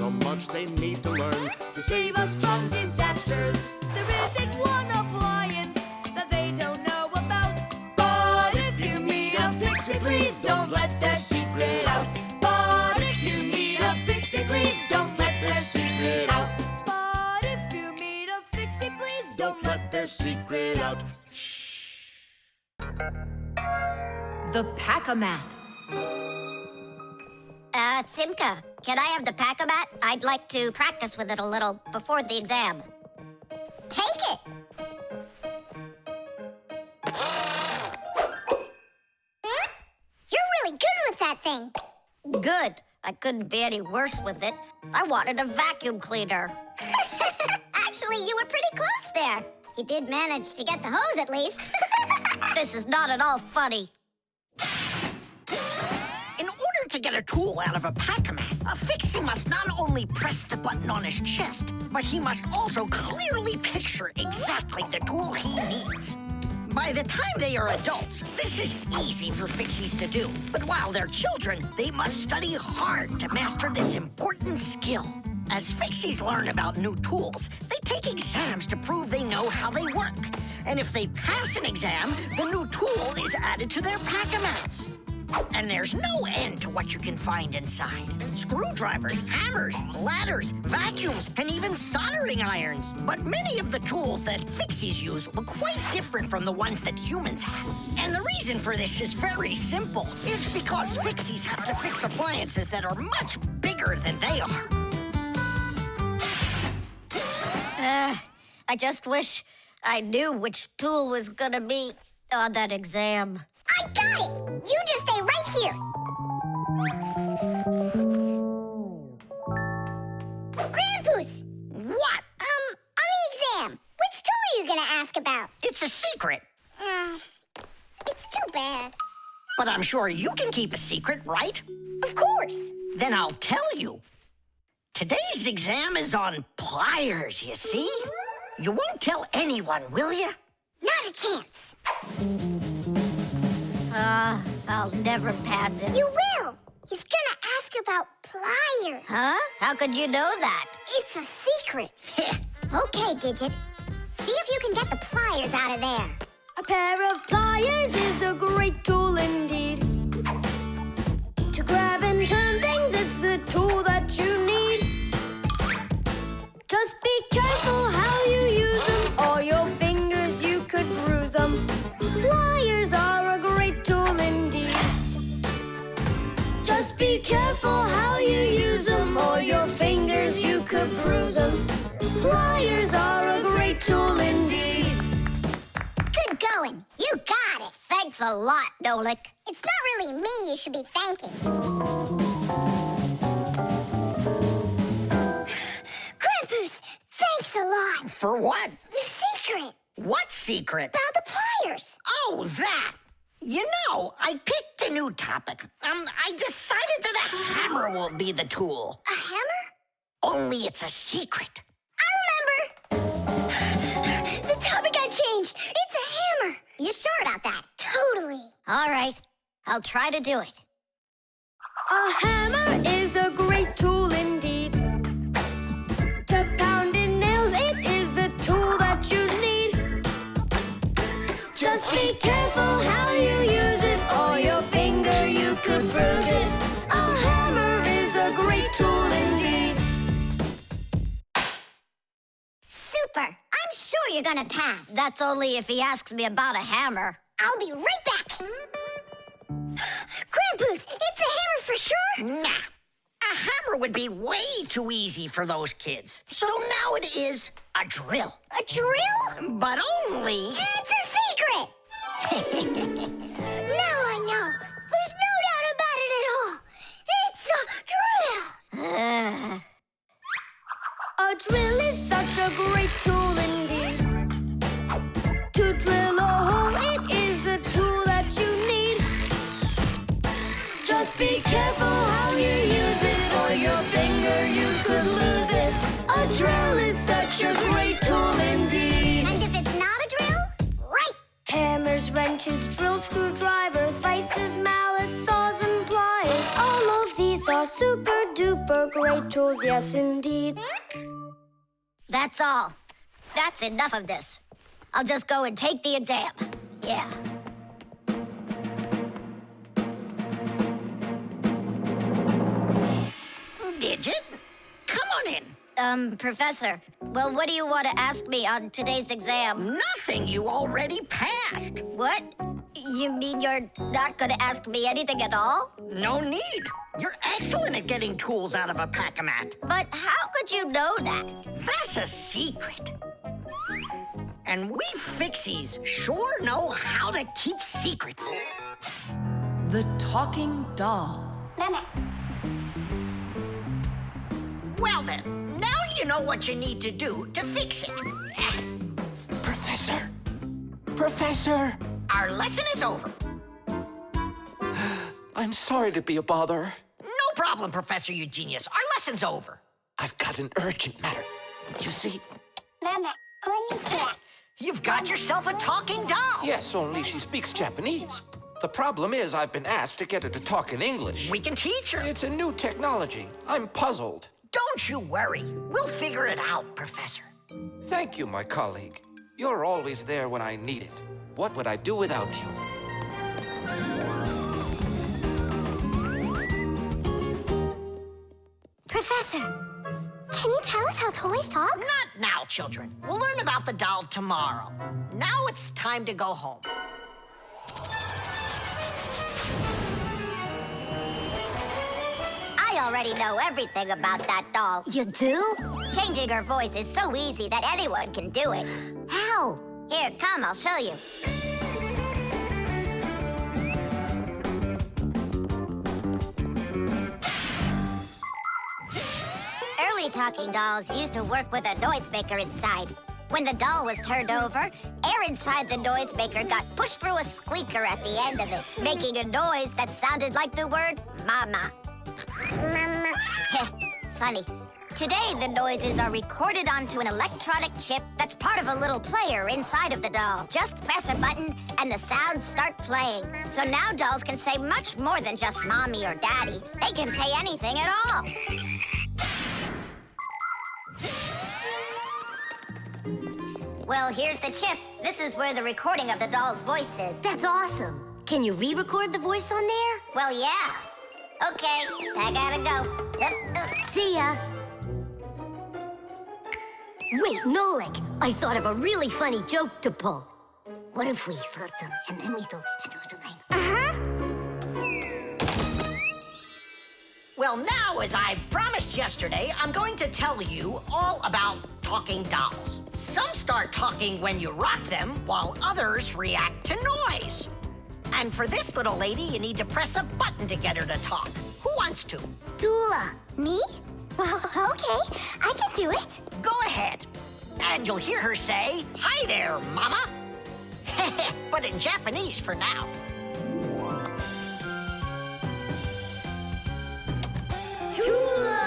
so much they need to learn to save us from disasters. There isn't one appliance that they don't know about. But if you meet a Fixie, please don't let their secret out. But if you meet a Fixie, please don't let their secret out. But if you meet a Fixie, please don't let their secret out. The Pack-A-Mat. Simka, can I have the Pack-A-Mat? I'd like to practice with it a little before the exam. Take it! You're really good with that thing. Good. I couldn't be any worse with it. I wanted a vacuum cleaner. Actually, you were pretty close there. You did manage to get the hose at least. This is not at all funny. In order to get a tool out of a Pack-A-Mat, a Fixie must not only press the button on his chest, but he must also clearly picture exactly the tool he needs. By the time they are adults, this is easy for Fixies to do. But while they're children, they must study hard to master this important skill. As Fixies learn about new tools, they take exams to prove they know how they work. And if they pass an exam, the new tool is added to their Pack-A-Mats. And there's no end to what you can find inside. Screwdrivers, hammers, ladders, vacuums, and even soldering irons. But many of the tools that Fixies use look quite different from the ones that humans have. And the reason for this is very simple. It's because Fixies have to fix appliances that are much bigger than they are. I just wish I knew which tool was gonna be on that exam. I got it! You just stay right here. Grandpoos! What? On the exam, which tool are you gonna ask about? It's a secret. It's too bad. But I'm sure you can keep a secret, right? Of course. Then I'll tell you. Today's exam is on pliers, you see? You won't tell anyone, will you? Not a chance. I'll never pass it. You will. He's gonna ask about pliers. Huh? How could you know that? It's a secret. Okay, Digit. See if you can get the pliers out of there. A pair of pliers is a great tool indeed. To grab and turn things, it's the tool that you need. Just be careful how you use them, or your fingers, you could bruise them. Pliers are a great tool indeed. Just be careful how you use them, or your fingers, you could bruise them. Pliers are a great tool indeed. Good going. You got it. Thanks a lot, Nolik. It's not really me you should be thanking. Grandpoos, thanks a lot. For what? The secret. What secret? About the pliers. Oh, that! You know, I picked a new topic. I decided that a hammer will be the tool. A hammer? Only it's a secret. I remember. The topic got changed. It's a hammer. You sure about that? Totally. All right. I'll try to do it. A hammer is a great tool indeed. To pound in nails, it is the tool that you need. Just be careful how you use it, or your finger, you could bruise it. A hammer is a great tool indeed. Super. I'm sure you're gonna pass. That's only if he asks me about a hammer. I'll be right back. Grandpoos, it's a hammer for sure? Nah. A hammer would be way too easy for those kids. So now it is a drill. A drill? But only... It's a secret! Now I know. There's no doubt about it at all. It's a drill. A drill is such a great tool indeed. To drill a hole, it is the tool that you need. Just be careful how you use it, or your finger, you could lose it. A drill is such a great tool indeed. And if it's not a drill, right. Hammers, wrenches, drills, screwdrivers, vices, mallets, saws, and pliers. All of these are super duper great great tools, yes indeed. That's all. That's enough of this. I'll just go and take the exam. Yeah. Digit, come on in. Professor, well, what do you want to ask me on today's exam? Nothing, you already passed. What? You mean you're not going to ask me anything at all? No need. You're excellent at getting tools out of a pack-a-mat. But how could you know that? That's a secret. And we Fixies sure know how to keep secrets. The talking doll. Well then, now you know what you need to do to fix it. Professor! Professor! Our lesson is over. I'm sorry to be a bother. No problem, Professor Eugenius. Our lesson's over. I've got an urgent matter. You see? You've got yourself a talking doll. Yes, only she speaks Japanese. The problem is I've been asked to get her to talk in English. We can teach her. It's a new technology. I'm puzzled. Don't you worry. We'll figure it out, Professor. Thank you, my colleague. You're always there when I need it. What would I do without you? Professor, can you tell us how toys talk? Not now, children. We'll learn about the doll tomorrow. Now it's time to go home. I already know everything about that doll. You do? Changing her voice is so easy that anyone can do it. How? Here, come, I'll show you. Early talking dolls used to work with a noisemaker inside. When the doll was turned over, air inside the noisemaker got pushed through a squeaker at the end of it, making a noise that sounded like the word mama. Mama. Funny. Today, the noises are recorded onto an electronic chip that's part of a little player inside of the doll. Just press a button, and the sounds start playing. So now dolls can say much more than just mommy or daddy. They can say anything at all. Well, here's the chip. This is where the recording of the doll's voice is. That's awesome. Can you re-record the voice on there? Well, yeah. Okay, I gotta go. See ya. Wait, Nolik, I thought of a really funny joke to pull. What if we sort them and then we do something? Well, now, as I promised yesterday, I'm going to tell you all about talking dolls. Some start talking when you rock them, while others react to noise. And for this little lady, you need to press a button to get her to talk. Who wants to? Tula. Me? Well, okay, I can do it. Go ahead. And you'll hear her say, "Hi there, Mama." But in Japanese for now. Tula.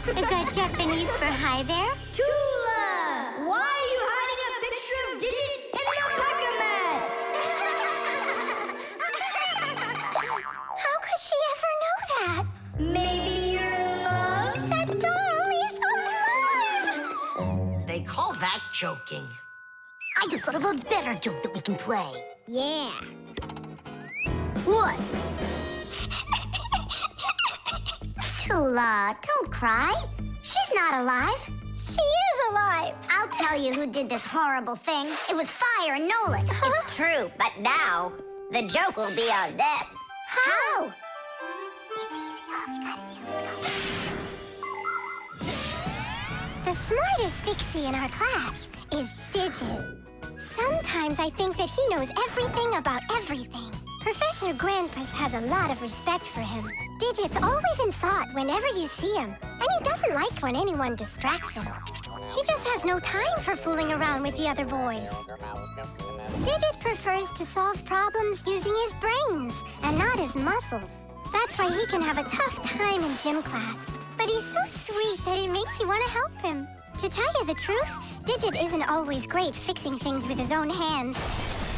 Is that Japanese for hi there? Tula! Why are you hiding a picture of Digit in your pack-a-mat? How could she ever know that? Maybe you're in love? That doll is alive! They call that joking. I just thought of a better joke that we can play. Yeah. What? Tula, don't cry. She's not alive. She is alive. I'll tell you who did this horrible thing. It was Fire and Nolik. It's true, but now the joke will be on them. How? It's easy. All we gotta do is go. The smartest Fixie in our class is Digit. Sometimes I think that he knows everything about everything. Professor Grandpus has a lot of respect for him. Digit's always in thought whenever you see him, and he doesn't like when anyone distracts him. He just has no time for fooling around with the other boys. Digit prefers to solve problems using his brains and not his muscles. That's why he can have a tough time in gym class. But he's so sweet that it makes you want to help him. To tell you the truth, Digit isn't always great fixing things with his own hands.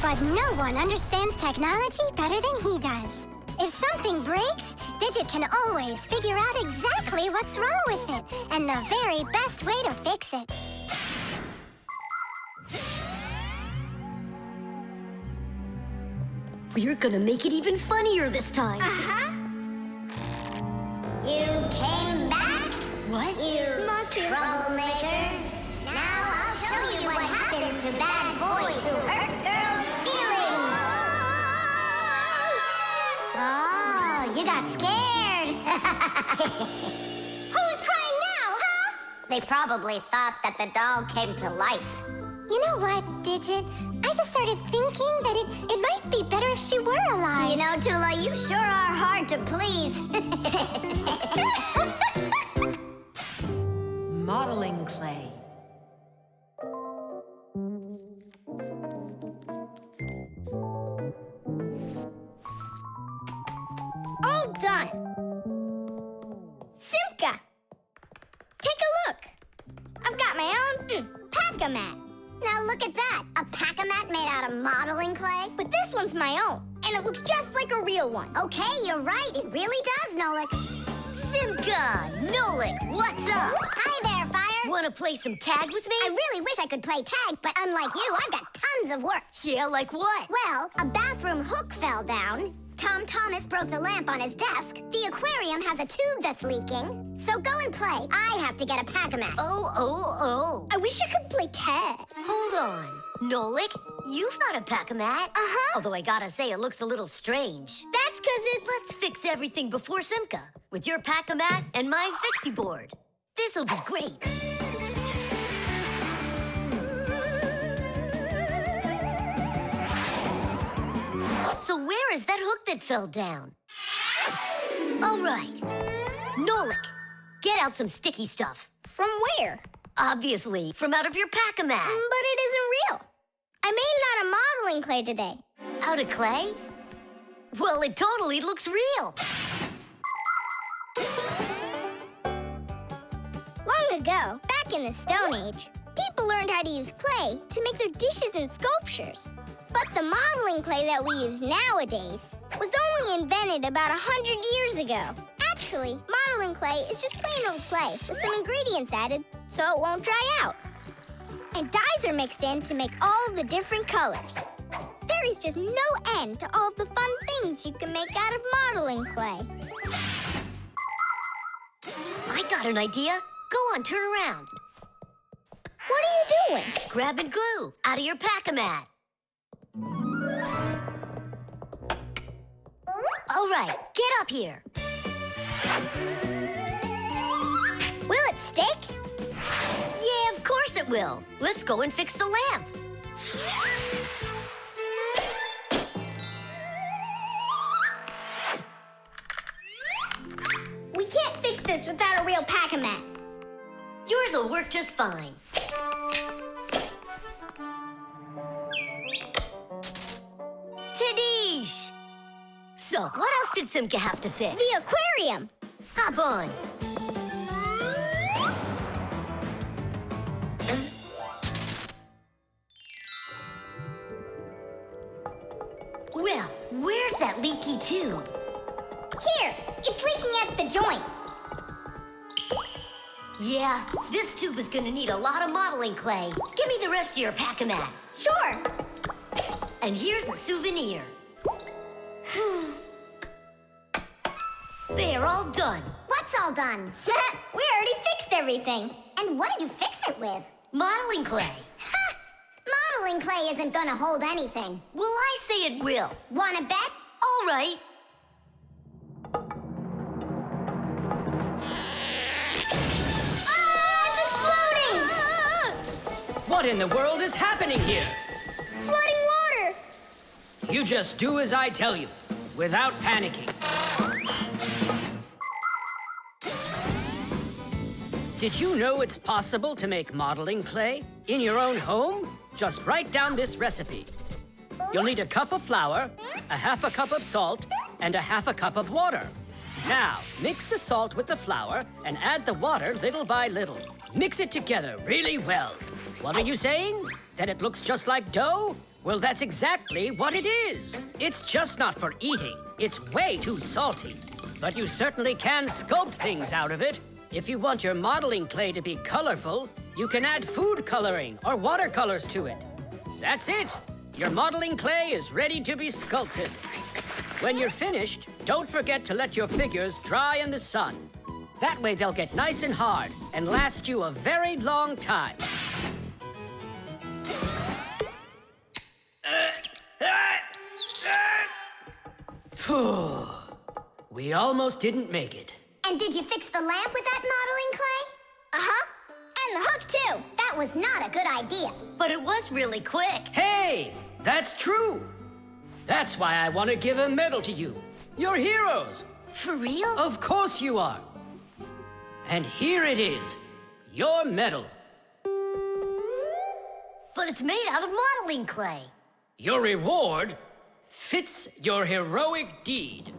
But no one understands technology better than he does. If something breaks, Digit can always figure out exactly what's wrong with it and the very best way to fix it. We're gonna make it even funnier this time. Uh-huh. You came back? What? You troublemakers. Now I'll show you what happens to bad boys who hurt girls' feelings. Oh, you got scared. Who's crying now, huh? They probably thought that the doll came to life. You know what, Digit? I just started thinking that it might be better if she were alive. You know, Tula, you sure are hard to please. Modeling clay. All done. Simka, take a look. I've got my own pack-a-mat. Now look at that. A pack-a-mat made out of modeling clay? But this one's my own, and it looks just like a real one. Okay, you're right. It really does, Nolik. Simka, Nolik, what's up? Hi there, Fire. Wanna play some tag with me? I really wish I could play tag, but unlike you, I've got tons of work. Yeah, like what? Well, a bathroom hook fell down. Tom Thomas broke the lamp on his desk. The aquarium has a tube that's leaking. So go and play. I have to get a pack-a-mat. Oh. I wish I could play tag. Hold on. Nolik, you've got a pack-a-mat. Uh-huh. Although I gotta say, it looks a little strange. That's because it's... Let's fix everything before Simka with your pack-a-mat and my Fixie board. This'll be great. So where is that hook that fell down? All right. Nolik, get out some sticky stuff. From where? Obviously, from out of your pack-a-mat. But it isn't real. I made it out of modeling clay today. Out of clay? Well, it totally looks real. Long ago, back in the Stone Age, people learned how to use clay to make their dishes and sculptures. But the modeling clay that we use nowadays was only invented about 100 years ago. Actually, modeling clay is just plain old clay with some ingredients added so it won't dry out. And dyes are mixed in to make all the different colors. There is just no end to all of the fun things you can make out of modeling clay. I got an idea. Go on, turn around. What are you doing? Grabbing glue out of your pack-a-mat. All right, get up here. Will it stick? Yeah, of course it will. Let's go and fix the lamp. We can't fix this without a real pack-a-mat. Yours will work just fine. Tadish! So, what else did Simka have to fix? The aquarium. Hop on. Well, where's that leaky tube? Here, it's leaking at the joint. Yeah, this tube is gonna need a lot of modeling clay. Give me the rest of your pack-a-mat. Sure. And here's a souvenir. They're all done. What's all done? We already fixed everything. And what did you fix it with? Modeling clay. Ha! Modeling clay isn't gonna hold anything. Well, I say it will. Wanna bet? All right. Ah, it's exploding! What in the world is happening here? Flooding water! You just do as I tell you, without panicking. Did you know it's possible to make modeling clay in your own home? Just write down this recipe. You'll need a cup of flour, a half a cup of salt, and a half a cup of water. Now, mix the salt with the flour and add the water little by little. Mix it together really well. What are you saying? That it looks just like dough? Well, that's exactly what it is. It's just not for eating. It's way too salty. but you certainly can sculpt things out of it. If you want your modeling clay to be colorful, you can add food coloring or watercolors to it. That's it. Your modeling clay is ready to be sculpted. When you're finished, don't forget to let your figures dry in the sun. That way they'll get nice and hard and last you a very long time. Phew. We almost didn't make it. And did you fix the lamp with that modeling clay? Uh-huh. And the hook, too. That was not a good idea. But it was really quick. Hey, that's true. That's why I want to give a medal to you. You're heroes. For real? Of course you are. And here it is, your medal. But it's made out of modeling clay. Your reward fits your heroic deed.